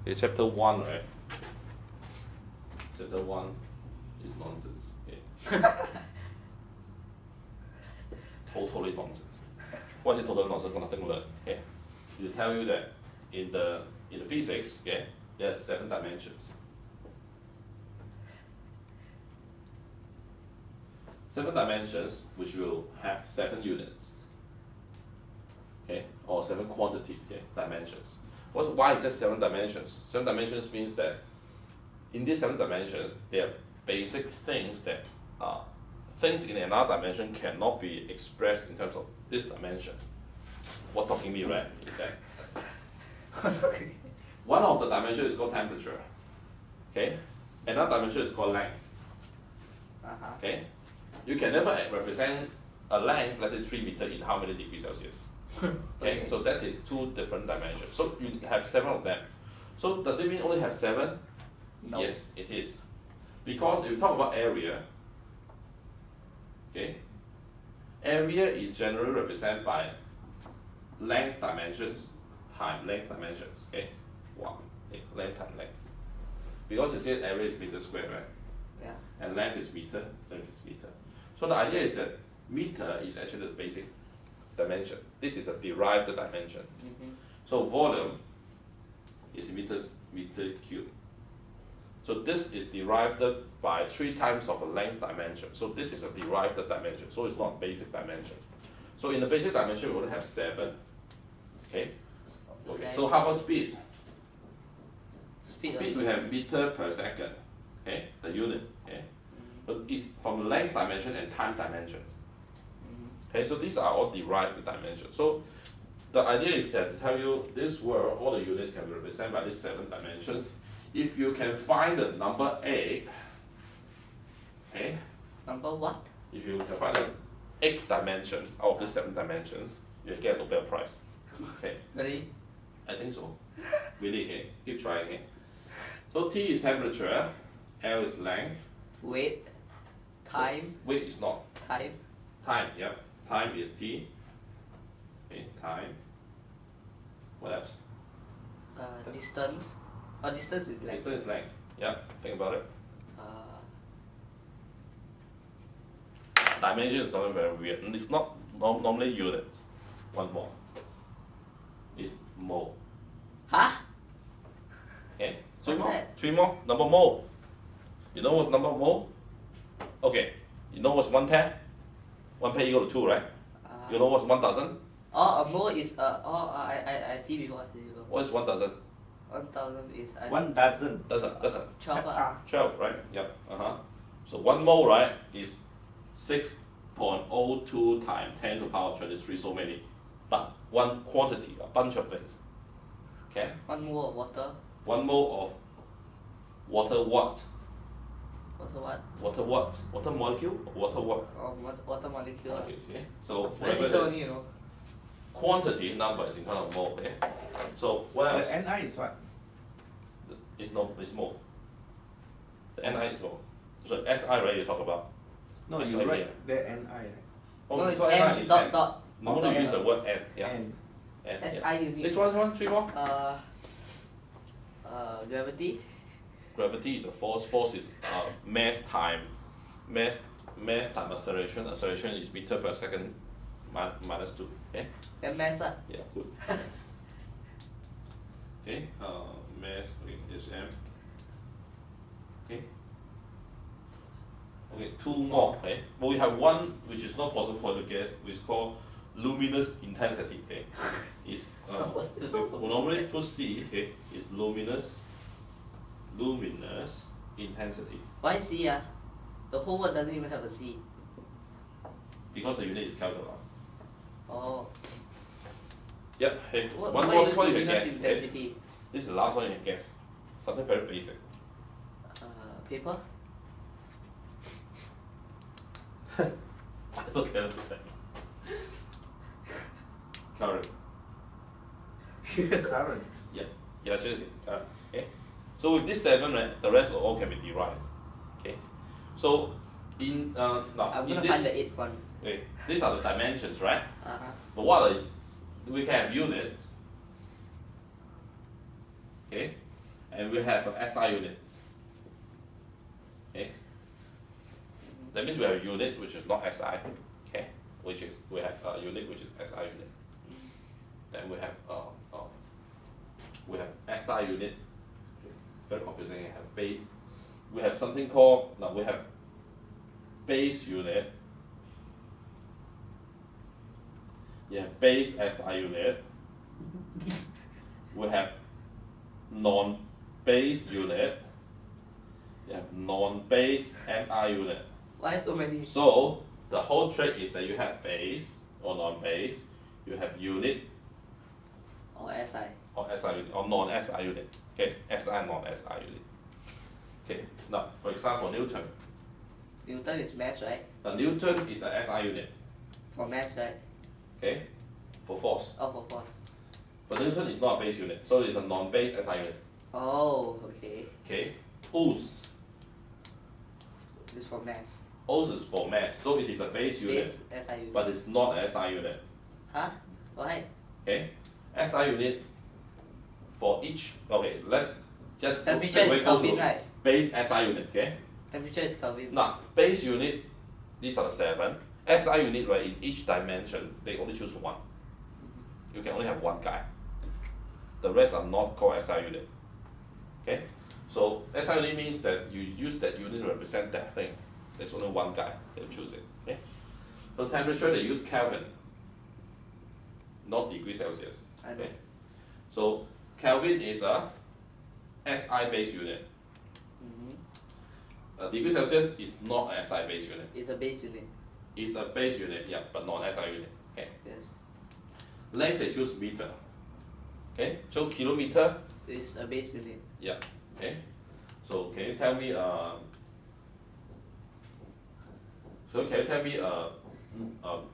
Okay, chapter 1, right? Chapter 1 is nonsense. Okay. Totally nonsense. What is totally nonsense? Nothing to learn. Okay. It will tell you that in the physics, okay, there's 7 dimensions. 7 dimensions which will have 7 units. Okay, or 7 quantities, okay, dimensions. Why is there 7 dimensions? 7 dimensions means that in these 7 dimensions, there are basic things that things in another dimension cannot be expressed in terms of this dimension. What talking me, right, is that one of the dimensions is called temperature. Okay, another dimension is called length. Okay, you can never represent a length, let's say 3 meters in how many degrees Celsius. Okay, so that is 2 different dimensions. So you have 7 of them. So does it mean only have 7? No. Yes, it is. Because if you talk about area, okay, area is generally represented by length dimensions times length dimensions. Okay, 1, okay, length times length. Because you said area is meter squared, right? Yeah. And length is meter, length is meter. So the idea is that meter is actually the basic dimension. This is a derived dimension. So volume is meter cube. So this is derived by 3 times of a length dimension. So this is a derived dimension. So it's not basic dimension. So in the basic dimension we only have 7. Okay. Okay. So how about speed? Speed we have meter per second. Okay, the unit. Okay. But it's from length dimension and time dimension. Okay, so these are all derived dimensions. So the idea is that to tell you this world, all the units can be represented by these 7 dimensions. If you can find the number 8, okay? Number what? If you can find the 8th dimension out of the 7 dimensions, you get a Nobel Prize. Okay? Really? I think so. Really, okay? Keep trying it. So T is temperature, L is length. Weight. Time. Weight is not. Time. Time, yep. Time is T. Okay, time. What else? Distance. Distance is length. Distance is length. Yeah, think about it. Dimension is something very weird. It's not normally units. One more. It's mole. Huh? Okay, What's that? 3 more. Number mole. You know what's number mole? Okay. You know what's 1 pair? 1 pair equal to 2, right? You know what's 1 dozen? A mole is I see before. I see before. What is 1 dozen? 1,000 is 1 dozen. Dozen. 12. 12, right? Yep. So 1 mole, right, is 6.02 times 10 to the power 23, so many. But 1 quantity, a bunch of things. Okay? 1 mole of water. 1 mole of water what? Water what? Water what? Water molecule? Water what? Water molecule. Okay, see? So Very whatever little it only, is, you know. quantity number is in terms of mole, okay? So what else? The Ni is what? It's mole. The Ni is mole. So SI, right, you talk about? No, SI you here. write the Ni. Right? Oh, No, it's so M Ni is dot N. dot. Normally Oh, use the word N. Yeah. And N. SI Yeah. unit. Next one, 3 more. Gravity. Gravity is a force. Force is mass time acceleration. Acceleration is meter per second minus 2. Okay? Then mass lah. Yeah, good. Mass. Okay, mass, okay, is M. Okay. Okay, 2 more. Okay, but we have one which is not possible to guess, which is called luminous intensity. Okay, is we normally put C. Okay, is luminous intensity Why C? The whole word doesn't even have a C. because the unit is Kelvin. Oh. Yep. Hey, What, one why more. is This one you can luminous guess. intensity? Okay? This is the last one you can guess. Something very basic. Paper? It's okay. Current. current. Yeah, electricity. Okay. So with this 7, right, the rest all can be derived. Okay. So in now I'm in gonna this, find the 8th one. okay, these are the dimensions, right? Uh-huh. But what are we can have units. Okay. and we have a SI unit. Okay. That means we have a unit which is not SI. Okay. Which is we have a unit which is SI unit. Then we have SI unit. Very confusing. We have base. We have something called now we have base unit. You have base SI unit. We have non-base unit. You have non-base SI unit. Why so many? So the whole trick is that you have base or non-base, you have unit Or SI. or SI unit or non-SI unit. Okay, SI and non-SI unit. Okay, now for example Newton. Newton is mass, right? Newton is a SI unit. For mass, right? Okay, for force. Oh, for force. But Newton is not a base unit, so it's a non-base SI unit. Oh, okay. Okay, Ohs. This is for mass. Ohs is for mass, so it is a base unit, Base SI unit. but it's not an SI unit. Huh? Why? Okay, SI unit for each. Okay, let's just Temperature straight away is go Kelvin, to right? base SI unit. Okay, Temperature is Kelvin. now base unit, these are the 7. SI unit, right? In each dimension, they only choose one. You can only have one guy. The rest are not called SI unit. Okay, so SI unit means that you use that unit to represent that thing. There's only one guy that choose it. Okay, so temperature they use Kelvin, not degrees Celsius. I know. Okay, so Kelvin is a SI base unit. Degrees Celsius is not a SI base unit. It's a base unit. It's a base unit, yeah, but not SI unit. Okay. Yes. Length they choose meter. Okay, so kilometer, It's a base unit. yeah. Okay, so can you tell me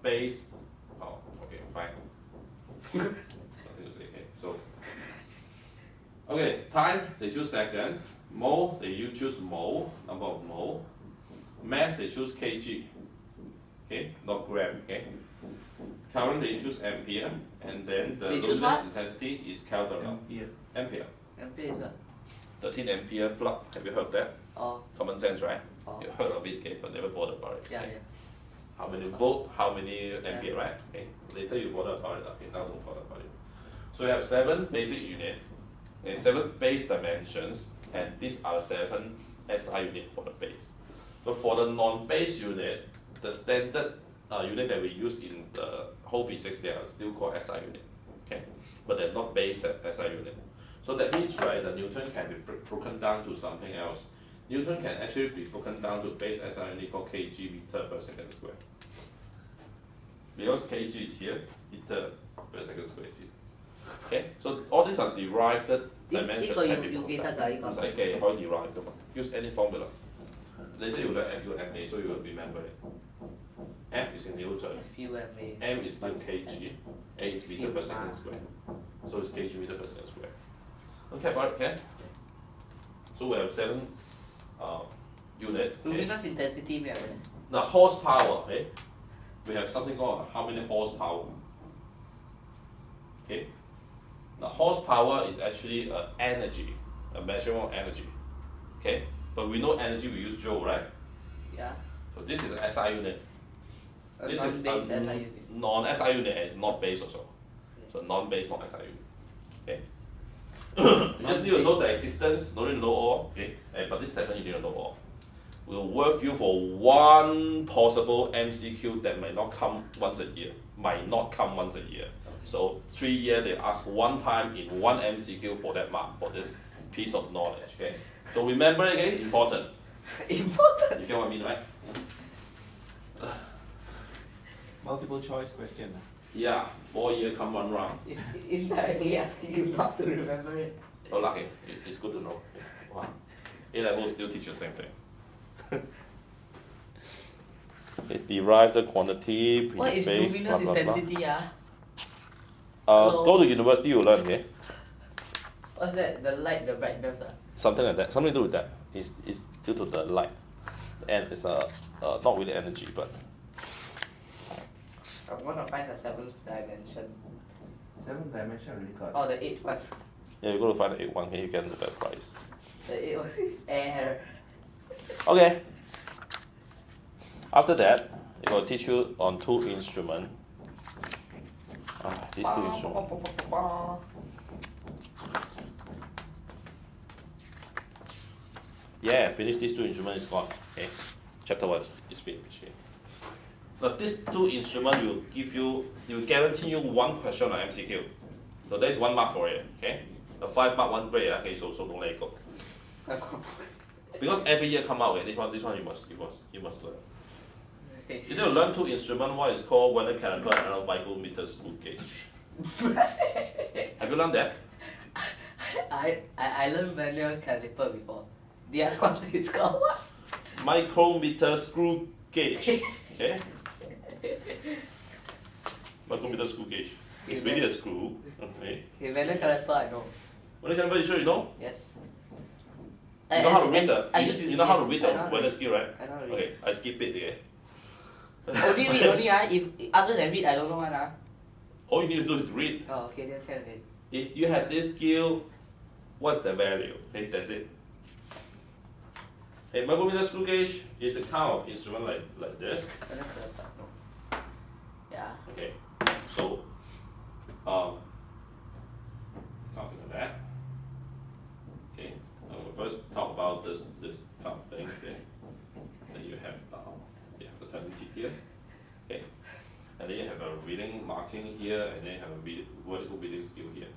base? Oh, okay, fine. Nothing to say. Okay, so okay, time they choose second. Mole they you choose mole, number of mole. Mass they choose kg. Okay, not gram. Okay. Current they choose ampere, and then the They choose luminous what? intensity is Kelvin. Ampere. Ampere. Ampere is what? 13 ampere plug. Have you heard that? Oh, Common sense, right? oh. You heard of it, okay, but never bothered about it. Yeah, okay? yeah. How many volt, how many ampere, right? Okay. Later you bother about it. Okay, now don't bother about it. So we have 7 basic units, and 7 base dimensions, and these are 7 SI units for the base. So for the non-base unit, the standard unit that we use in the whole physics, they are still called SI unit. Okay, but they're not base SI unit. So that means, right, the Newton can be broken down to something else. Newton can actually be broken down to base SI unit called kg meter per second square. Because kg is here, meter per second square is here. Okay, so all these are derived dimensions can be broken down. 唔使記，可以 derive 㗎嘛。Use any formula. Later you learn FUMA, so you will remember it. F is in Newton, FUMA. M is in kg, A is meter per second square. So it's kg meter per second square. Okay, got it, okay? So we have 7 unit. Okay? Luminous intensity 咩嚟？ Now horsepower, okay? We have something called how many horsepower. Okay? Now horsepower is actually energy, a measurement of energy. Okay? But we know energy we use joule, right? Yeah. So this is an SI unit. A This is non-base a SI unit. non-SI unit and it's not base also. So non-base, not SI unit. Okay? You just need to know the existence, don't need to know all. Okay? But this 7 you need to know all. Will worth you for one possible MCQ that might not come once a year. Might not come once a year. So 3 years they ask one time in one MCQ for that mark, for this piece of knowledge. Okay? So remember again, important. Important. You get what I mean, right? Multiple choice question. Yeah, 4 years come one round. Indirectly asking you not to remember it. Oh, lucky. It's good to know. Wow. A-level still teach the same thing. It derives the quantity, What is phase, luminous intensity? Go to university, you learn, okay? What's that? The light, the brightness. Something like that. Something to do with that. It's due to the light. And it's not really energy, but I want to find the 7th dimension. 7 dimension already got. Oh, the 8th one. Yeah, you go to find the 81, okay, you get the better price. It was air. Okay. After that, it will teach you on two instruments. These two instruments. Yeah, finish these two instruments is gone. Okay. Chapter 1 is finished. Okay. Now these two instruments will give you, will guarantee you one question on MCQ. So there is 1 mark for it. Okay. The 5 mark 1 grade. Okay, so don't let it go. Because every year come out. Okay, this one you must learn. Okay. You need to learn two instruments. One is called Werner caliper and another micrometer screw gauge. Have you learned that? I learned manual caliper before. The other one is called what? Micrometer screw gauge. Okay? Micrometer screw gauge. It's really a screw. Okay. Okay, manual caliper I know. Werner caliper, you sure you know? Yes. You know how to read the you know how to read the I know Werner scale, right? I know how to read. Okay, I skip it. Okay. Only read, if other than read I don't know one. All you need to do is read. Oh, okay, then can read. If you have this skill, what's the value? Okay, that's it. A micrometer screw gauge is a kind of instrument like this. Manual caliper, no. Yeah. Okay, so something like that. Okay, we'll first talk about this kind of thing. Okay, then you have the turning tip here. Okay, and then you have a reading marking here, and then you have a vertical reading scale here.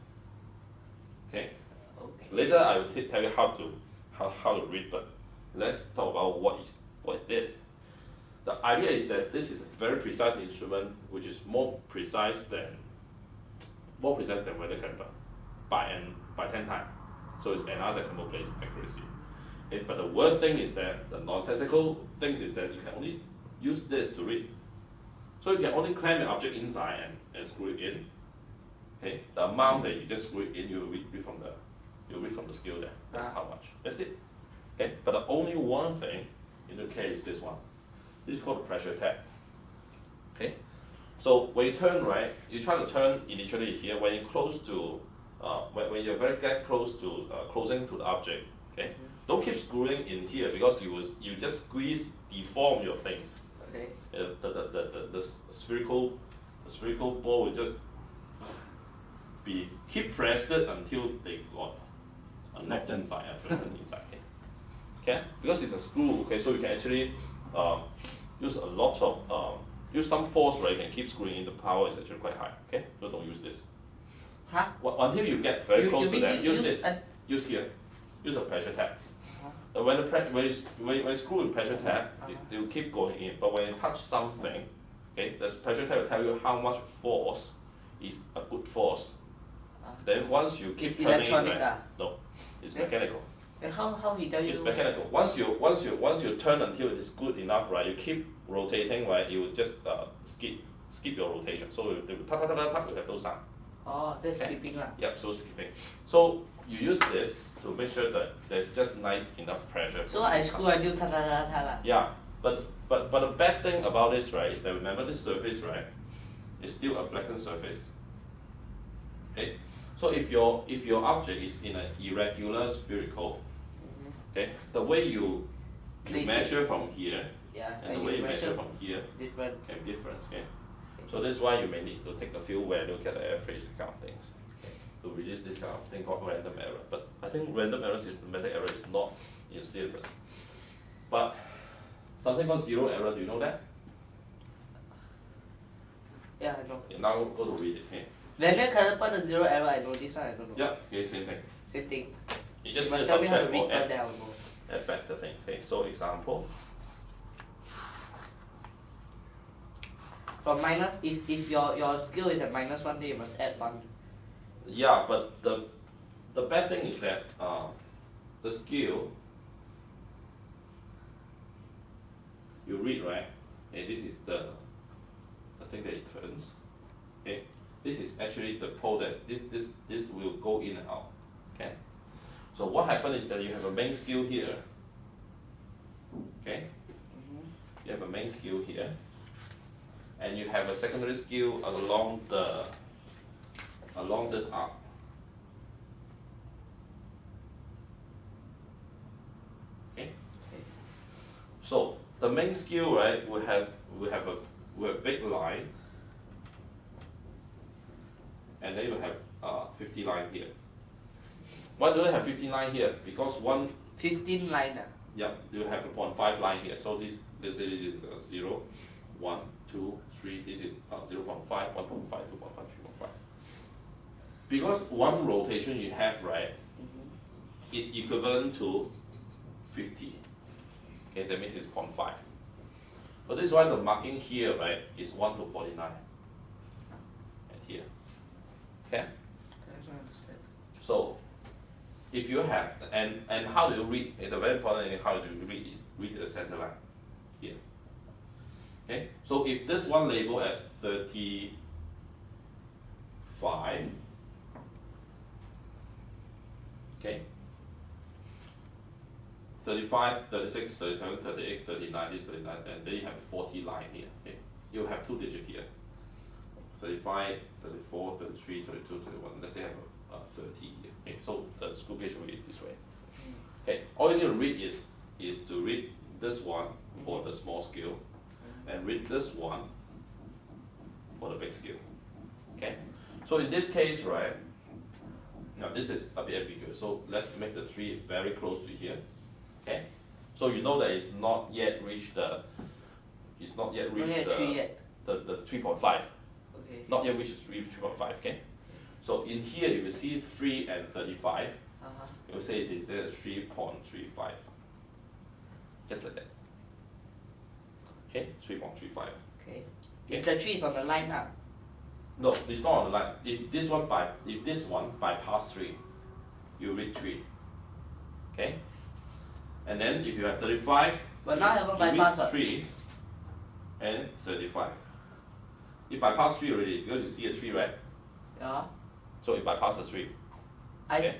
Okay. Okay. Later I will tell you how to read, but let's talk about what is this. The idea is that this is a very precise instrument, which is more precise than Werner caliper by 10 times. So it's another decimal place accuracy. Okay, but the worst thing is that the nonsensical things is that you can only use this to read. So you can only clamp an object inside and screw it in. Okay, the amount that you just screw it in, you read from the scale there. That's how much. That's it. Okay, but the only one thing in the case is this one. This is called the pressure tab. Okay, so when you turn right, you try to turn initially here. When you close to, when you get close to closing to the object. Okay, don't keep screwing in here because you just deform your things. Okay. The spherical ball will just keep pressed until they got a knot inside, flattened inside. Okay, because it's a screw. Okay, so you can actually use a lot of use some force, right? You can keep screwing in. The power is actually quite high. Okay, so don't use this. Huh? Until you get very close to that, use this. Use here. Use a pressure tab. When you screw the pressure tab, it will keep going in. But when you touch something, okay, the pressure tab will tell you how much force is a good force. Then once you keep turning electronic, right, no, it's mechanical. How he tell you? It's mechanical. Once you turn until it is good enough, right? You keep rotating, right? You will just skip your rotation. So it will tap tap tap tap. You have those sound. Oh, that's skipping lah. Yep. So skipping. So you use this to make sure that there's just nice enough pressure. So I screw until ta ta ta ta lah. Yeah, but the bad thing about this, right, is that remember this surface, right, is still a flattened surface. Okay, so if your object is in an irregular spherical, okay, the way you measure from here, and the way you measure from here different. can be different. Okay, so that's why you may need to take a few value, look at the average kind of things, to reduce this kind of thing called random error. But I think random error, systematic error is not in syllabus. But something called zero error, do you know that? Yeah, I know. Yeah, now go to read it. Okay. Manual caliper the zero error I know. This one I don't know. Yeah, okay, same thing. Same thing. You just You need must to tell me how to subtract read or first, then I will know. add back the thing. Okay, so example. From minus, if your skill is at -1, then you must add 1. Yeah, but the bad thing is that the scale you read, right? Okay, this is the thing that it turns. Okay, this is actually the pole that this will go in and out. Okay, so what happens is that you have a main scale here. Okay, you have a main scale here, and you have a secondary scale along this arc. So the main scale, right, we have a big line, and then you have 50 line here. Why do they have 15 line here? Because 15 line. yeah, you have a 0.5 line here. So this is 0, 1, 2, 3. This is 0.5, 1.5, 2.5, 3.5. Because one rotation you have, right, is equivalent to 50. Okay, that means it's 0.5. So this is why the marking here, right, is 1 to 49. And here. Okay? I don't understand. So if you have and how do you read? The very important thing how do you read is read the center line here. Okay? So if this one label as 35, okay, 35, 36, 37, 38, 39, this 39, and then you have 40 line here. Okay? You have 2 digits here. 35, 34, 33, 32, 31. Let's say I have a 30 here. Okay, so the school page will read this way. Okay, all you need to read is to read this one for the small scale, and read this one for the big scale. Okay, so in this case, right, now this is a bit ambiguous. So let's make the 3 very close to here. Okay, so you know that it's not yet reached the the 3.5. Okay. Not yet reached 3.5. Okay, so in here if you see 3 and 35, you will say this is 3.35. Just like that. Okay, 3.35. Okay. If the 3 is on the line now. No, it's not on the line. If this one bypass 3, you read 3. Okay? And then if you have 35, But now I haven't you read bypassed 3 and 35. You bypass 3 already because you see a 3, right? Yeah. So it bypasses 3. Okay?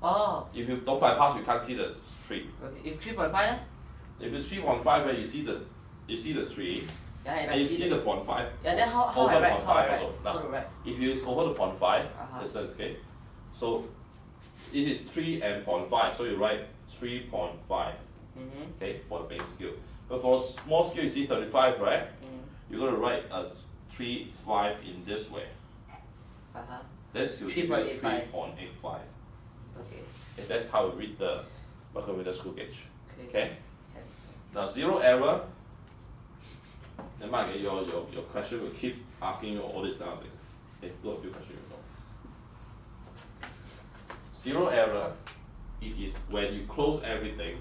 Oh. If you don't bypass, you can't see the 3. Okay. If 3.5 then? If it's 3.5, right, you see the 3, Yeah, and you see the 0.5. Yeah, then how over I write? 0.5 How I write? also. How Now, to write? if you use over the 0.5 distance, okay, so it is 3 and 0.5, so you write 3.5, okay, for the main scale. But for a small scale, you see 35, right? You're going to write a 3.5 in this way. That's your 3.85. Okay. Okay, that's how we read the micrometer screw gauge. Okay. Now zero error. Then Mark, your question will keep asking you all these kind of things. Okay, look a few questions you know. Zero error, it is when you close everything.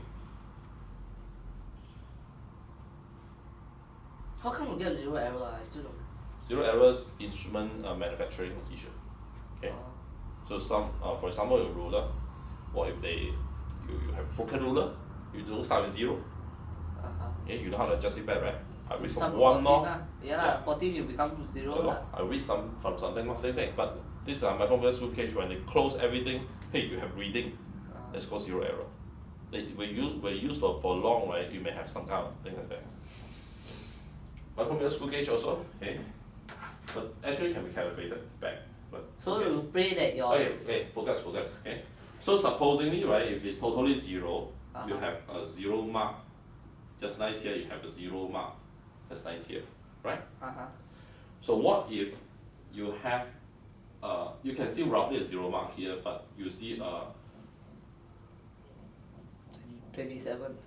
How come we get 0 error? I still don't. Zero errors instrument manufacturing issue. Okay. So for example, your ruler, what if you have broken ruler? You don't start with 0. Okay, you know how to adjust it back, right? I read from 1 more. Yeah, 14 you become 0. I read from something, not same thing. But this is micrometer screw gauge when they close everything. Hey, you have reading. That's called zero error. When you use for long, right, you may have some kind of thing like that. Micrometer screw gauge also, okay, but actually can be calibrated back. But so you pray that your. Okay, focus. Okay. So supposingly, right, if it's totally 0, you have a 0 mark. Just nice here, you have a 0 mark. That's nice here, right? So what if you have, you can see roughly a 0 mark here, but you see 27.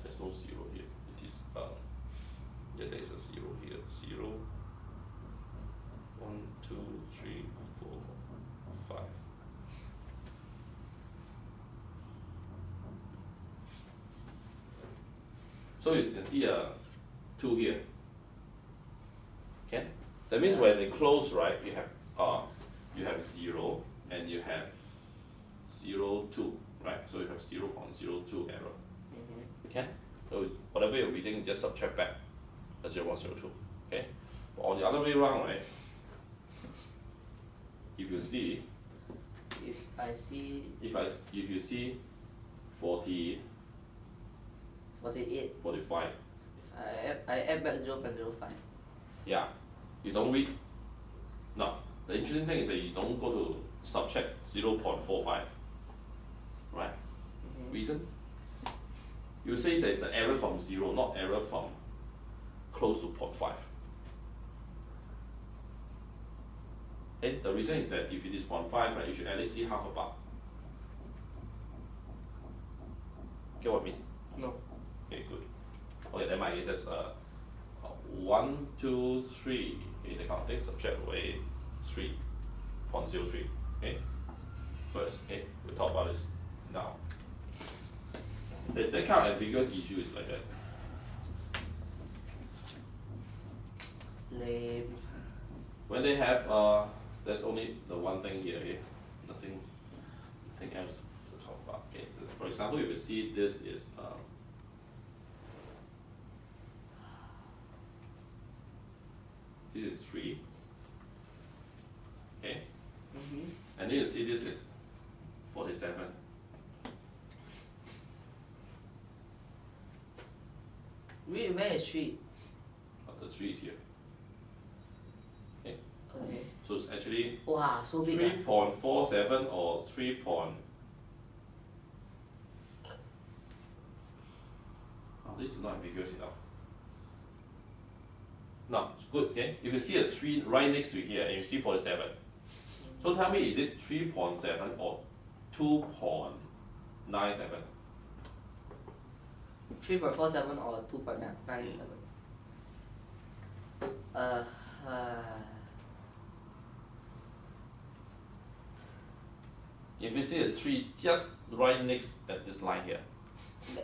There's no 0 here. It is yeah, there's a 0 here. 0, 1, 2, 3, 4, 5. So you can see a 2 here. Okay? That means when they close, right, you have 0 and you have 0.2, right? So you have 0.02 error. Okay? So whatever you're reading, just subtract back a 0.02. Okay? But on the other way around, right? If you see, if you see 40, 48. 45. I add back 0.05. Yeah. You don't read. No. The interesting thing is that you don't go to subtract 0.45. Right? Reason? You say there's the error from 0, not error from close to 0.5. Okay? The reason is that if it is 0.5, right, you should at least see half a bar. Get what I mean? No. Okay, good. Okay, then I just 1, 2, 3. Okay, the kind of thing, subtract away 3.03. Okay? First, okay, we'll talk about this now. That kind of ambiguous issue is like that. Lame. When they have there's only the one thing here, okay? Nothing else to talk about. Okay. For example, if you see this is this is 3. Okay? And then you see this is 47. Where is 3? The 3 is here. Okay. Okay. So it's actually Wow, so big. 3.47 or 3. This is not ambiguous enough. Now, it's good, okay? If you see a 3 right next to here and you see 47, so tell me, is it 3.7 or 2.97? 3.47 or 2.97? If you see a 3 just right next at this line here,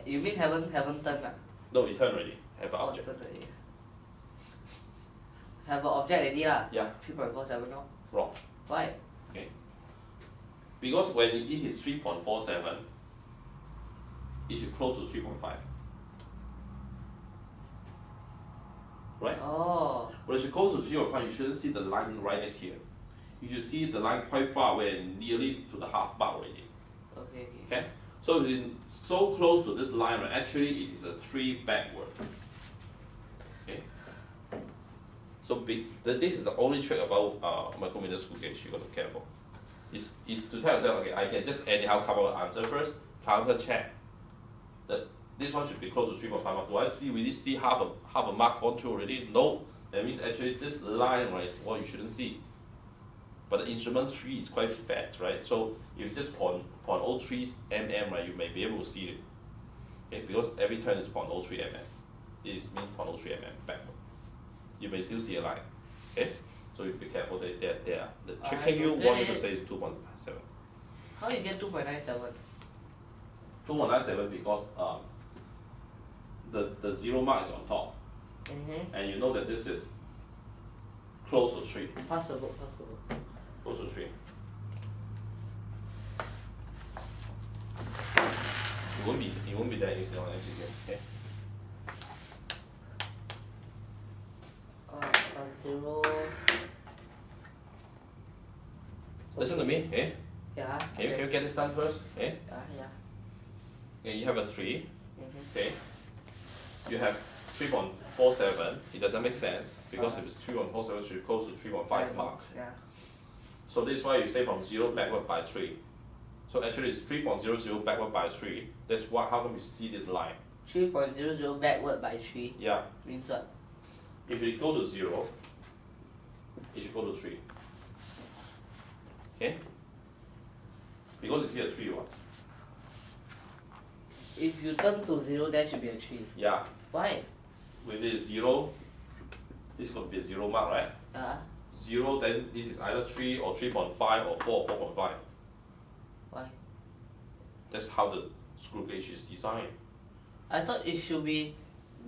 You mean haven't turned ah? no, you turn already, have an Oh, object. turn already. Have an object already lah. Yeah, 3.47 no? wrong. Why? Okay. Because when it is 3.47, it should close to 3.5. Right? Oh. When it should close to 3.5, you shouldn't see the line right next here. You should see the line quite far away and nearly to the half bar already. Okay. Okay? So if it's so close to this line, right, actually it is a 3 backward. Okay? So this is the only trick about micrometer screw gauge you got to be careful. Is to tell yourself, okay, I can just anyhow come up with an answer first, counter check. That this one should be close to 3.5 mark. Do I really see half a mark gone through already? No. That means actually this line, right, is what you shouldn't see. But the instrument 3 is quite fat, right? So if just 0.03 mm, right, you may be able to see it. Okay, because every turn is 0.03 mm. This means 0.03 mm backward. You may still see a line. Okay? So you be careful that they are. The tricking you want you to say is 2.97. How you get 2.97? 2.97 because the 0 mark is on top. And you know that this is close to 3. Pass the book. Close to 3. It won't be that easy on MCQ. Okay? 0. Listen to me, eh? Yeah. Can you get this done first? Eh? Yeah. Okay, you have a 3. Okay. You have 3.47. It doesn't make sense because if it's 3.47, it should close to 3.5 mark. Yeah. So this is why you say from 0 backward by 3. So actually it's 3.00 backward by 3. That's why how come you see this line? 3.00 backward by 3. Yeah. Means what? If it go to 0, it should go to 3. Okay? Because it's here 3 what? If you turn to 0, there should be a 3. Yeah. Why? When it is 0, this is going to be a 0 mark, right? 0, then this is either 3 or 3.5 or 4 or 4.5. Why? That's how the screw gauge is designed. I thought it should be,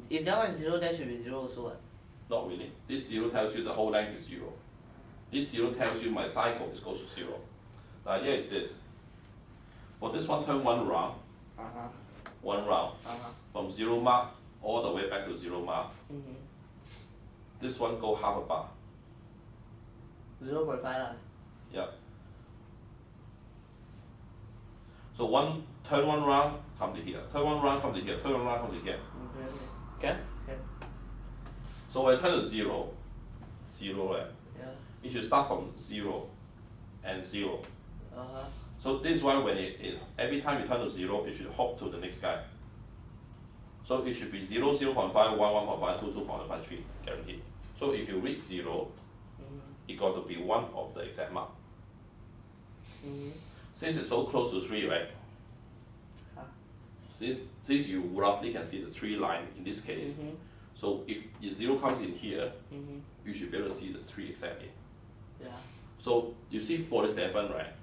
if that one is 0, there should be 0 also what? Not really. This 0 tells you the whole length is 0. This 0 tells you my cycle is goes to 0. The idea is this. For this one, turn one round. One round. From 0 mark all the way back to 0 mark. This one go half a bar. 0.5 lah. Yeah. So turn one round, come to here. Turn one round, come to here. Turn one round, come to here. Okay? Okay. So when I turn to 0 0, right? Yeah. It should start from 0 and 0. Uh-huh. So this is why when every time you turn to 0, it should hop to the next guy. So it should be 0, 0.5, 1, 1.5, 2, 2.5, 3, guaranteed. So if you read 0, it got to be one of the exact mark. Since it's so close to 3, right? Since you roughly can see the 3 line in this case, so if the 0 comes in here, you should be able to see the 3 exactly. Yeah. So you see 47, right?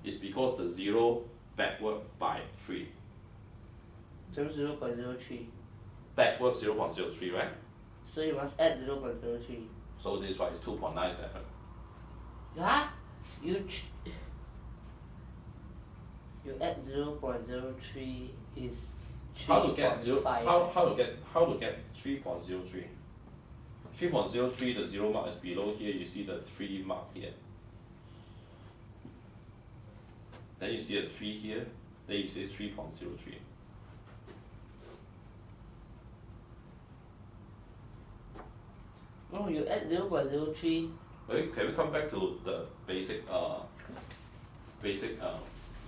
It's because the 0 backward by 3. So 0.03. Backward 0.03, right? So you must add 0.03. So this one is 2.97. Yeah? You add 0.03 is 3.5. How to get how to get 3.03? 3.03, the 0 mark is below here, you see the 3 mark here. Then you see a 3 here, then you see 3.03. No, you add 0.03. Okay, can we come back to the basic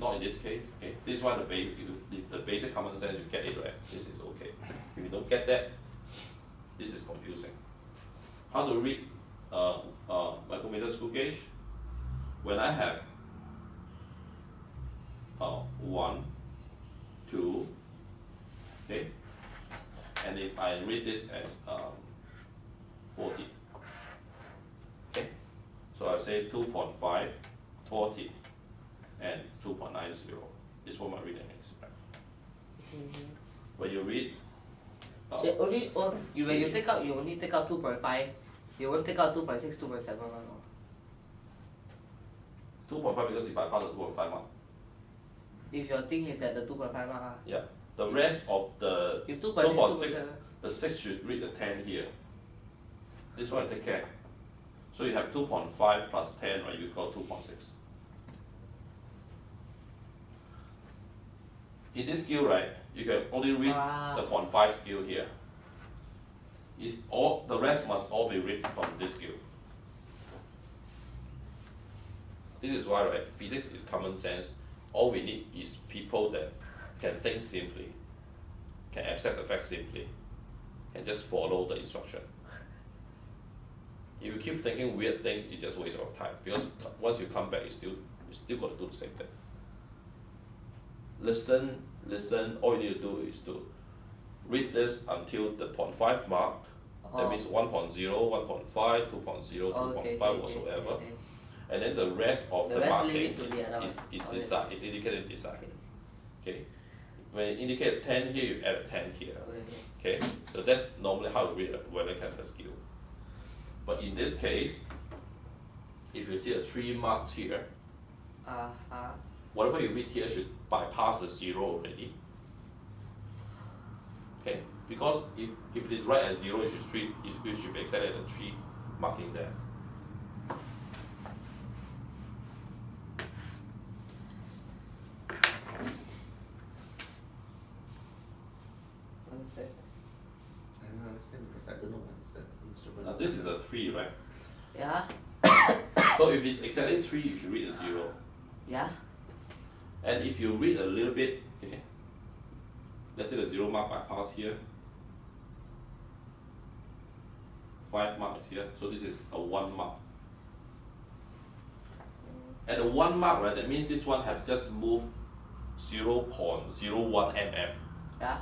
not in this case, okay? This one if the basic common sense you get it right, this is okay. If you don't get that, this is confusing. How to read micrometer screw gauge? When I have 1, 2, okay, and if I read this as 40, okay, so I say 2.5, 40, and 2.90. This is what my reading is, right? When you read When you take out, you only take out 2.5. You won't take out 2.6, 2.7 one. 2.5 because you bypass the 2.5 mark. If your thing is at the 2.5 mark. Yeah. The rest of the If 2.6, the 6 should read the 10 here. This one take care. So you have 2.5 plus 10, right? You got 2.6. In this scale, right, you can only read the 0.5 scale here. The rest must all be read from this scale. This is why, right, physics is common sense. All we need is people that can think simply, can accept the facts simply, can just follow the instruction. If you keep thinking weird things, it's just waste of time, because once you come back, you still got to do the same thing. Listen, all you need to do is to read this until the 0.5 mark. That means 1.0, 1.5, 2.0, 2.5 whatsoever. And then the rest of the marking is indicated this side. Okay. When you indicate 10 here, you add a 10 here. Okay. So that's normally how you read a weather character skill. But in this case, if you see a 3 marks here, whatever you read here should bypass the 0 already. Okay, because if it is right at 0, it should be exactly at the 3 marking there. I don't understand because I don't know what's the instrument. Now this is a 3, right? Yeah. So if it's exactly 3, you should read a 0. Yeah. And if you read a little bit, okay, let's say the 0 mark bypass here, 5 mark is here, so this is a 1 mark. And the 1 mark, right, that means this one has just moved 0.01 mm. Yeah.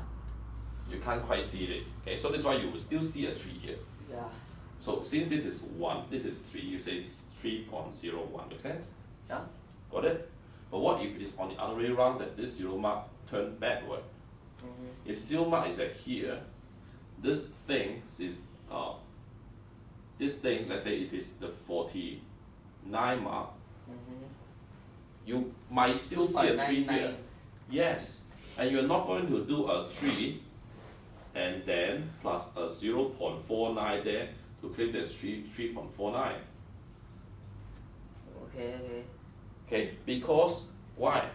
You can't quite see it. Okay, so this is why you will still see a 3 here. Yeah. So since this is 1, this is 3, you say it's 3.01. Make sense? Yeah. Got it? But what if it is on the other way around, that this 0 mark turned backward? If 0 mark is at here, this thing is let's say it is the 49 mark, you might still see a 3 here. Yes. And you're not going to do a 3 and then plus a 0.49 there to claim that's 3.49. Okay, because why?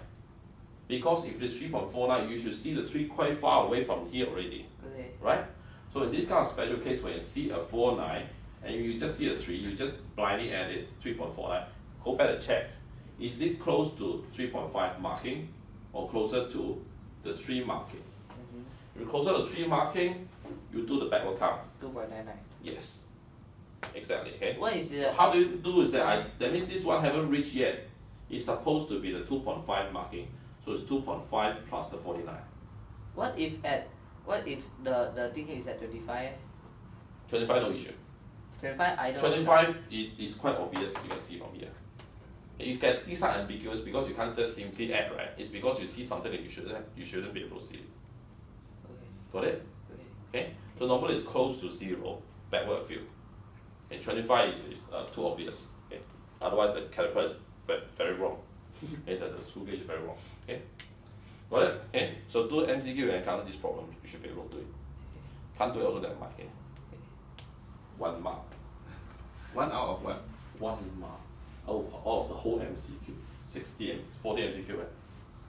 Because if it's 3.49, you should see the 3 quite far away from here already. Right? So in this kind of special case, when you see a 49 and you just see the 3, you just blindly add it, 3.49. Go back and check. Is it close to 3.5 marking or closer to the 3 marking? If you're closer to 3 marking, you do the backward count. 2.99. Yes. Exactly, okay? What is So it? how do you do is that that means this one haven't reached yet. It's supposed to be the 2.5 marking. So it's 2.5 plus the 49. What if the thing is at 25? 25 no issue. 25 I don't. 25 is quite obvious, you can see from here. You can, these are ambiguous because you can't just simply add, right? It's because you see something that you shouldn't be able to see. Okay. Got it? Okay. Okay? So normally it's close to 0, backward field. Okay, 25 is too obvious. Okay? Otherwise the caliper is very wrong. Okay, the screw gauge is very wrong. Okay? Got it? Okay? So do MCQ and encounter this problem, you should be able to do it. Can't do it also that mark. Okay? 1 mark. 1 out of what? 1 mark. Out of the whole MCQ. 40 MCQ, right?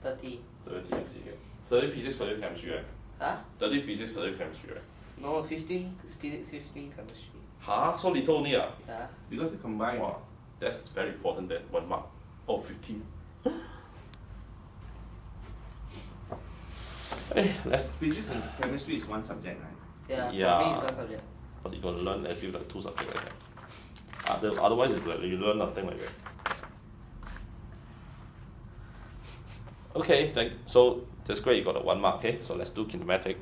30. 30 MCQ. 30 physics, 30 chemistry, right? Huh? 30 physics, 30 chemistry, right? No, 15 physics, 15 chemistry. Huh? So little only ah? Yeah. Because they combine. Wow, that's very important then, 1 mark. Oh, 15. Hey, let's. Physics and chemistry is one subject, right? Yeah. Yeah. For me, it's one subject. But you gotta learn as if like 2 subjects like that. Otherwise, it's like you learn nothing like that. Okay, so that's great. You got a 1 mark. Okay, so let's do kinematic.